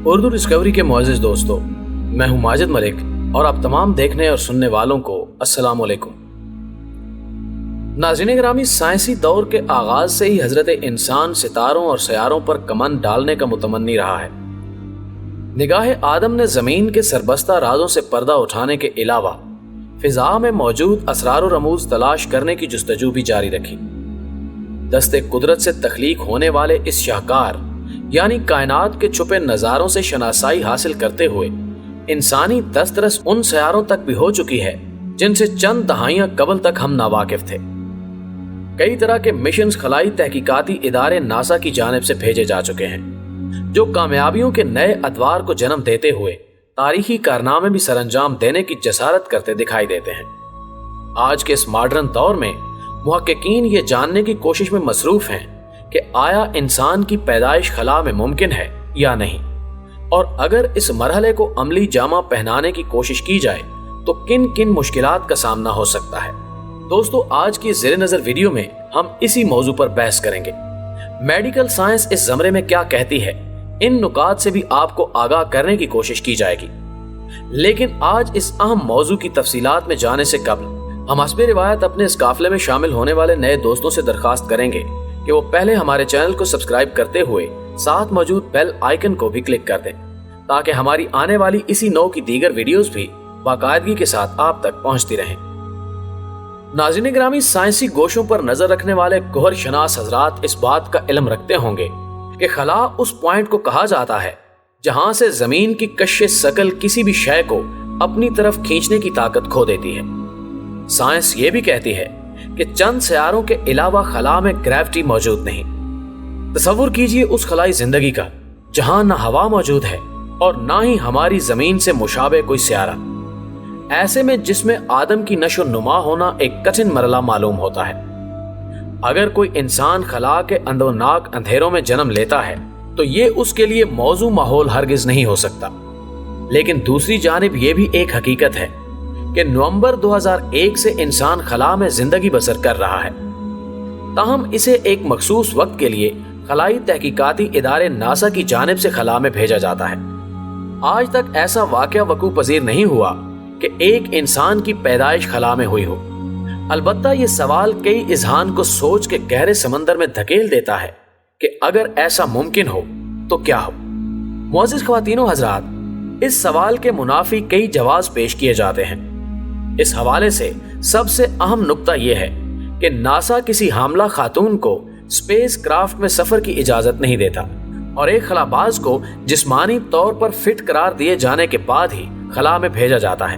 Urdu discovery के मुअज़्ज़िज़ दोस्तों, मैं हूं माजिद मलिक और आप तमाम देखने और सुनने वालों को अस्सलाम वालेकुम। नाज़रीन गिरामी, साइंसी दौर के आगाज से ही हजरत इंसान सितारों और सयारों पर कमन डालने का मुतमन्नी रहा है। निगाह आदम ने जमीन के सरबस्ता राजों से पर्दा उठाने के अलावा फिजा में मौजूद असरार और रमूज तलाश करने की जुस्तजू भी जारी रखी। दस्ते कुदरत से तख्लीक होने वाले इस शाहकार यानी कायनात के छुपे नजारों से शनासाई हासिल करते हुए इंसानी दस्तरस उन सयारों तक भी हो चुकी है जिनसे चंद दहाइयां कबल तक हम नावाकिफ थे। कई तरह के मिशन खलाई तहकीकाती इदारे नासा की जानिब से भेजे जा चुके हैं जो कामयाबियों के नए अदवार को जन्म देते हुए तारीखी कारनामे भी सरअंजाम देने की जसारत करते दिखाई देते हैं। आज के इस मॉडर्न दौर में मुहक्किकीन ये जानने की कोशिश में मसरूफ हैं कि आया इंसान की पैदाइश खला में मुमकिन है या नहीं, और अगर इस मरहले को अमली जामा पहनाने की कोशिश की जाए तो किन किन मुश्किलात का सामना हो सकता है। दोस्तों, आज की ज़ेरे नज़र वीडियो में हम इसी मौजू पर बहस करेंगे। मेडिकल साइंस इस ज़मरे में क्या कहती है, इन नुकात से भी आपको आगाह करने की कोशिश की जाएगी। लेकिन आज इस अहम मौजू की तफसीलात में जाने से कबल हम हस्बे रिवायत अपने इस काफिले में शामिल होने वाले नए दोस्तों से दरखास्त करेंगे कि वो पहले हमारे चैनल को सब्सक्राइब करते हुए साथ मौजूद बेल आइकन को भी क्लिक कर दें ताकि हमारी आने वाली इसी नौ की दीगर वीडियोस भी बाकायदगी के साथ आप तक पहुंचती रहें। नाज़रीन गिरामी, साइंसी गोशों पर नजर रखने वाले गोहर शनास हजरात इस बात का इल्म रखते होंगे कि खला उस पॉइंट को कहा जाता है जहां से जमीन की कश्श सकल किसी भी शय को अपनी तरफ खींचने की ताकत खो देती है। साइंस ये भी कहती है कि चंद सयारों के अलावा खला में ग्रेविटी मौजूद नहीं। तसव्वुर कीजिए उस खलाई जिंदगी का जहां ना हवा मौजूद है और ना ही हमारी जमीन से मुशाबे कोई सयारा। ऐसे में जिसमें आदम की नशो नुमा होना एक कठिन मरला मालूम होता है। अगर कोई इंसान खला के अंदरनाक अंधेरों में जन्म लेता है तो ये उसके लिए मौजू माहौल हरगिज नहीं हो सकता। लेकिन दूसरी जानिब ये भी एक हकीकत है कि नवंबर 2001 से इंसान खला में जिंदगी बसर कर रहा है, ताहम इसे एक मखसूस वक्त के लिए खलाई तहकीकाती इदारे नासा की जानिब से खला में भेजा जाता है। आज तक ऐसा वाकया वकू पजीर नहीं हुआ कि एक इंसान की पैदाइश खला में हुई हो। अलबत्ता ये सवाल कई इजहान को सोच के गहरे समंदर में धकेल देता है कि अगर ऐसा मुमकिन हो तो क्या हो। मुअज़्ज़िज़ ख्वातीनो हजरात, इस सवाल के मुनाफी कई जवाब पेश किए जाते हैं। इस हवाले से सबसे अहम नुक्ता यह है कि नासा किसी हामला खातून को स्पेस क्राफ्ट में सफर की इजाजत नहीं देता और एक खलाबाज को जिस्मानी तौर पर फिट करार दिए जाने के बाद ही खला में भेजा जाता है।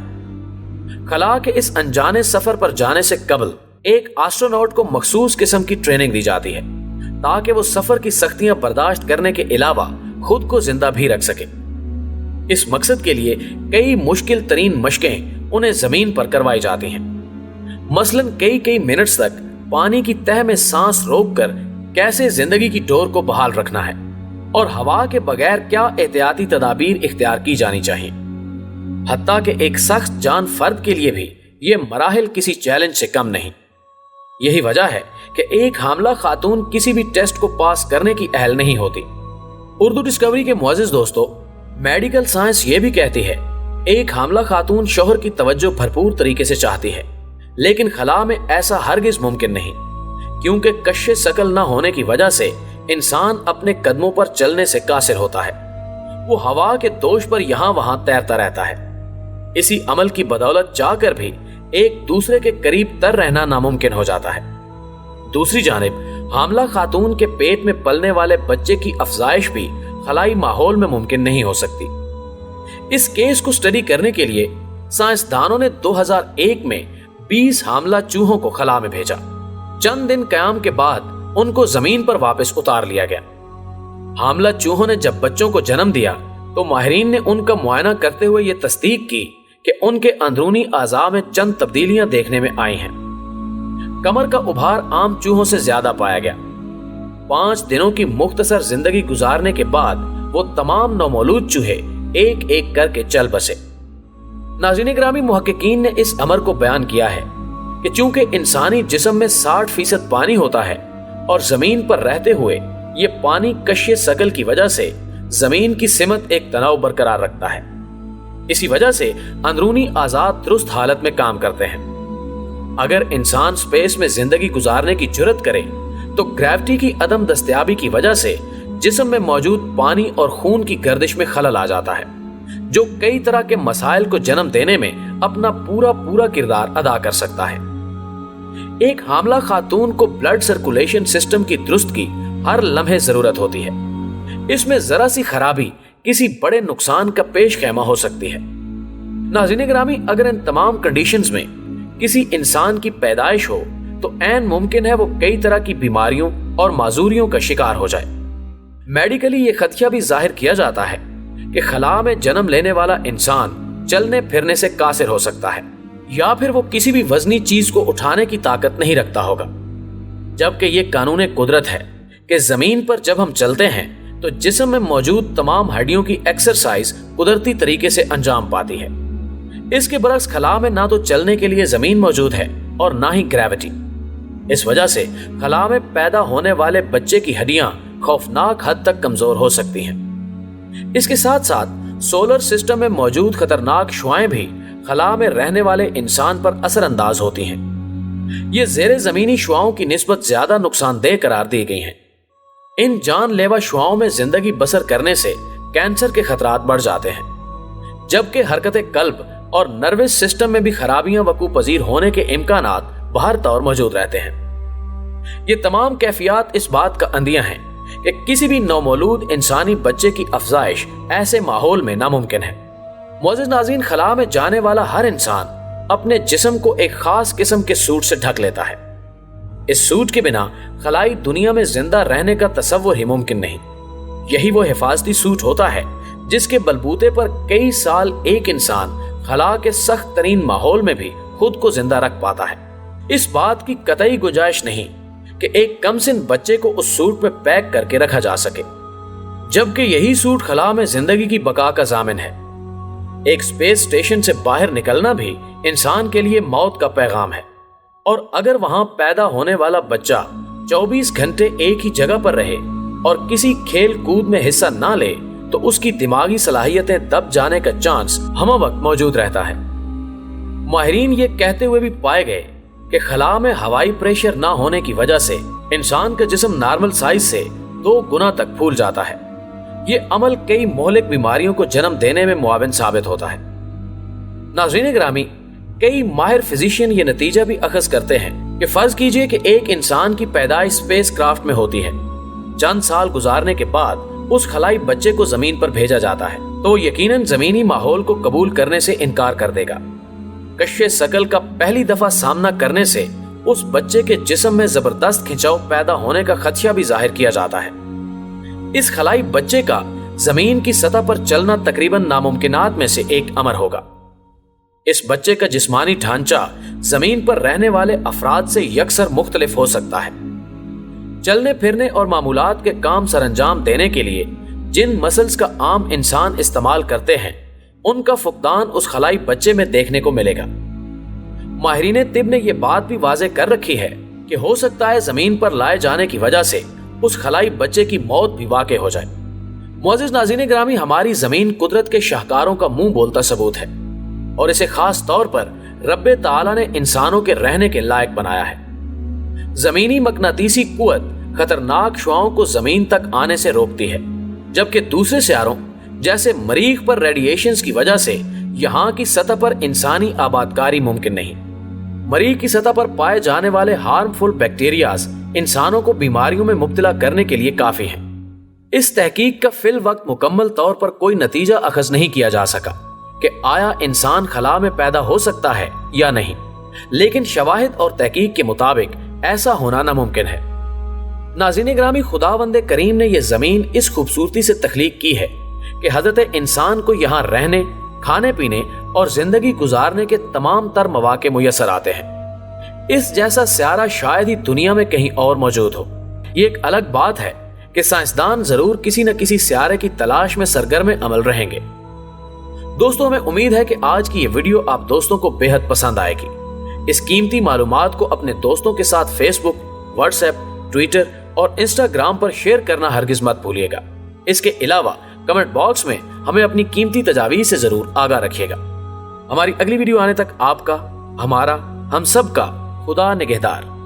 खला के इस अनजाने सफर पर जाने से कबल एक एस्ट्रोनॉट को मखसूस किस्म की ट्रेनिंग दी जाती है ताकि वो सफर की सख्तियां बर्दाश्त करने के अलावा खुद को जिंदा भी रख सके। इस मकसद के लिए कई मुश्किल तरीन मशकें उन्हें जमीन पर करवाई जाती हैं। मसलन कई मिनट्स तक पानी की तह में सांस रोककर कैसे जिंदगी की डोर को बहाल रखना है और हवा के बगैर क्या एहतियाती तदाबीर इख्तियार की जानी चाहिए। हत्ता कि एक सख्त जान फर्द के लिए भी ये मराहिल किसी चैलेंज से कम नहीं। यही वजह है कि एक हामला खातून किसी भी टेस्ट को पास करने की अहल नहीं होती। उर्दू डिस्कवरी के मुअज़्ज़िज़ दोस्तों, मेडिकल साइंस ये भी कहती है एक हामला खातून शोहर की तवज्जो भरपूर तरीके से चाहती है, लेकिन खला में ऐसा हरगिज मुमकिन नहीं क्योंकि कश्श सकल न होने की वजह से इंसान अपने कदमों पर चलने से कासिर होता है। वो हवा के दोष पर यहाँ वहां तैरता रहता है। इसी अमल की बदौलत चाहकर भी एक दूसरे के करीब तर रहना नामुमकिन हो जाता है। दूसरी जानिब हामला खातून के पेट में पलने वाले बच्चे की अफजाइश भी खलाई माहौल में मुमकिन नहीं हो सकती। इस केस को स्टडी करने के लिए साइंसदानों ने 2001 में 20 हामला चूहों को खला में भेजा। चंद दिन कयाम के बाद उनको जमीन पर वापस उतार लिया गया। हामला चूहों ने जब बच्चों को जन्म दिया तो माहिरीन ने उनका मुआयना करते हुए ये तस्दीक की कि उनके अंदरूनी आज़ा में चंद तब्दीलियां देखने में आई हैं। कमर का उभार आम चूहों से ज्यादा पाया गया। 5 दिनों की मुख्तसर जिंदगी गुजारने के बाद वो तमाम नौमौलूद चूहे एक एक करके चल बसे। नाज़रीन गिरामी, मुहक्किकीन ने इस अमर को बयान किया है कि चूंकि इंसानी जिस्म में 60% पानी होता है और जमीन पर रहते हुए ये पानी कश्य सकल की वजह से जमीन की सिमत एक तनाव बरकरार रखता है। इसी वजह से अंदरूनी आजाद दुरुस्त हालत में काम करते हैं। अगर इंसान स्पेस में जिंदगी गुजारने की जुर्रत करे तो ग्रेविटी की अदम दस्तयाबी की वजह से जिस्म में मौजूद पानी और खून की गर्दिश में खलल आ जाता है, जो कई तरह के मसाइल को जन्म देने में अपना पूरा किरदार अदा कर सकता है। एक हामला खातून को ब्लड सर्कुलेशन सिस्टम की दुरुस्त की हर लम्हे जरूरत होती है। इसमें जरा सी खराबी किसी बड़े नुकसान का पेश खैमा हो सकती है। नाज़रीन गिरामी, अगर इन तमाम कंडीशंस में किसी इंसान की पैदाइश हो तो ऐन मुमकिन है वो कई तरह की बीमारियों और माजूरियों का शिकार हो जाए। मेडिकली ये खदशा भी जाहिर किया जाता है कि खला में जन्म लेने वाला इंसान चलने फिरने से कासिर हो सकता है या फिर वो किसी भी वजनी चीज को उठाने की ताकत नहीं रखता होगा, जबकि ये कानून कुदरत है कि जमीन पर जब हम चलते हैं तो जिस्म में मौजूद तमाम हड्डियों की एक्सरसाइज कुदरती तरीके से अंजाम पाती है। इसके बरक्स खला में ना तो चलने के लिए जमीन मौजूद है और ना ही ग्रेविटी। इस वजह से खला में पैदा होने वाले बच्चे की हड्डियां खौफनाक हद तक कमजोर हो सकती हैं। इसके साथ साथ सोलर सिस्टम में मौजूद खतरनाक शुआएं भी खला में रहने वाले इंसान पर असरअंदाज होती हैं। ये ज़ेरे ज़मीनी शुआओं की निस्बत ज्यादा नुकसानदेह करार दी गई हैं। इन जानलेवा शुआओं में जिंदगी बसर करने से कैंसर के खतरात बढ़ जाते हैं, जबकि हरकत कल्ब और नर्वस सिस्टम में भी खराबियां वकू पजीर होने के इम्कानात बहर तौर मौजूद रहते हैं। ये तमाम कैफियत इस बात का अंदिया हैं कि किसी भी नौमौलूद इंसानी बच्चे की अफजाइश ऐसे माहौल में नामुमकिन है। मोअज़्ज़िज़ नाज़रीन, खला में जाने वाला हर इंसान अपने जिस्म को एक खास किस्म के सूट से ढक लेता है। इस सूट के बिना खलाई दुनिया में जिंदा रहने का तसव्वुर ही मुमकिन नहीं। यही वो हिफाजती सूट होता है जिसके बलबूते पर कई साल एक इंसान खला के सख्त तरीन माहौल में भी खुद को जिंदा रख पाता है। इस बात की कतई गुंजाइश नहीं कि एक कमसिन बच्चे को उस सूट में पैक करके रखा जा सके, जबकि यही सूट खला में जिंदगी की बका का जामिन है। एक स्पेस स्टेशन से बाहर निकलना भी इंसान के लिए मौत का पैगाम है, और अगर वहां पैदा होने वाला बच्चा 24 घंटे एक ही जगह पर रहे और किसी खेल कूद में हिस्सा ना ले तो उसकी दिमागी सलाहियतें दब जाने का चांस हम वक्त मौजूद रहता है। माहिरीन ये कहते हुए भी पाए गए कि खला में हवाई प्रेशर ना होने की वजह से इंसान का जिस्म नॉर्मल साइज से 2 गुना तक फूल जाता है। ये अमल कई मोहलिक बीमारियों को जन्म देने में मुआविन साबित होता है। नाज़रीन गिरामी, कई माहिर फिजिशियन ये नतीजा भी अखज़ करते हैं कि फर्ज कीजिए कि एक इंसान की पैदाइश स्पेस क्राफ्ट में होती है। चंद साल गुजारने के बाद उस खलाई बच्चे को जमीन पर भेजा जाता है तो यकीनन जमीनी माहौल को कबूल करने से इनकार कर देगा। कश्य सकल का पहली दफा सामना करने से उस बच्चे के जिस्म में जबरदस्त खिंचाव पैदा होने का खदशा भी जाहिर किया जाता है। इस खलाई बच्चे का जमीन की सतह पर चलना तकरीबन नामुमकिनात में से एक अमर होगा। इस बच्चे का जिस्मानी ढांचा जमीन पर रहने वाले अफराद से यकसर मुख्तलिफ हो सकता है। चलने फिरने और मामूलात के काम सरंजाम देने के लिए जिन मसल्स का आम इंसान इस्तेमाल करते हैं उनका फुकदान उस खलाई बच्चे में देखने को मिलेगा। माहिरीन तिब ने यह बात भी वाज़ेह कर रखी है कि हो सकता है जमीन पर लाए जाने की वजह से उस खलाई बच्चे की मौत भी वाक़ हो जाए। मुअज़्ज़िज़ नाज़रीन गिरामी, हमारी जमीन कुदरत के शाहकारों का मुंह बोलता सबूत है और इसे खास तौर पर रब्बे ताला ने इंसानों के रहने के लायक बनाया है। जमीनी मकनातीसी कुव्वत खतरनाक शुआओं को जमीन तक आने से रोकती है, जबकि दूसरे सियारों जैसे मरीख पर रेडिएशंस की वजह से यहाँ की सतह पर इंसानी आबादकारी मुमकिन नहीं। मरीख की सतह पर पाए जाने वाले हार्मफुल बैक्टीरियाज इंसानों को बीमारियों में मुब्तला करने के लिए काफी हैं। इस तहकीक का फिल वक्त मुकम्मल तौर पर कोई नतीजा अखज़ नहीं किया जा सका कि आया इंसान खला में पैदा हो सकता है या नहीं, लेकिन शवाहिद और तहकीक के मुताबिक ऐसा होना नामुमकिन है। नाज़रीन गिरामी, खुदावंद करीम ने यह जमीन इस खूबसूरती से तख्लीक की है कि हजरत इंसान को यहाँ रहने, खाने पीने और जिंदगी गुजारने के तमाम तर मौके मुयस्सर आते हैं। इस जैसा स्यारा शायद ही दुनिया में कहीं और मौजूद हो। ये एक अलग बात है कि साइंसदान जरूर किसी न किसी स्यारे की तलाश में सरगर्म अमल रहेंगे। दोस्तों, हमें उम्मीद है कि आज की ये वीडियो आप दोस्तों को बेहद पसंद आएगी। اس قیمتی معلومات کو اپنے دوستوں کے ساتھ فیس بک، واٹس ایپ، ٹویٹر اور انسٹاگرام پر شیئر کرنا ہرگز مت بھولیے گا۔ اس کے علاوہ کمنٹ باکس میں ہمیں اپنی قیمتی تجاویز سے ضرور آگاہ رکھیے گا۔ ہماری اگلی ویڈیو آنے تک آپ کا، ہمارا، ہم سب کا خدا نگہدار۔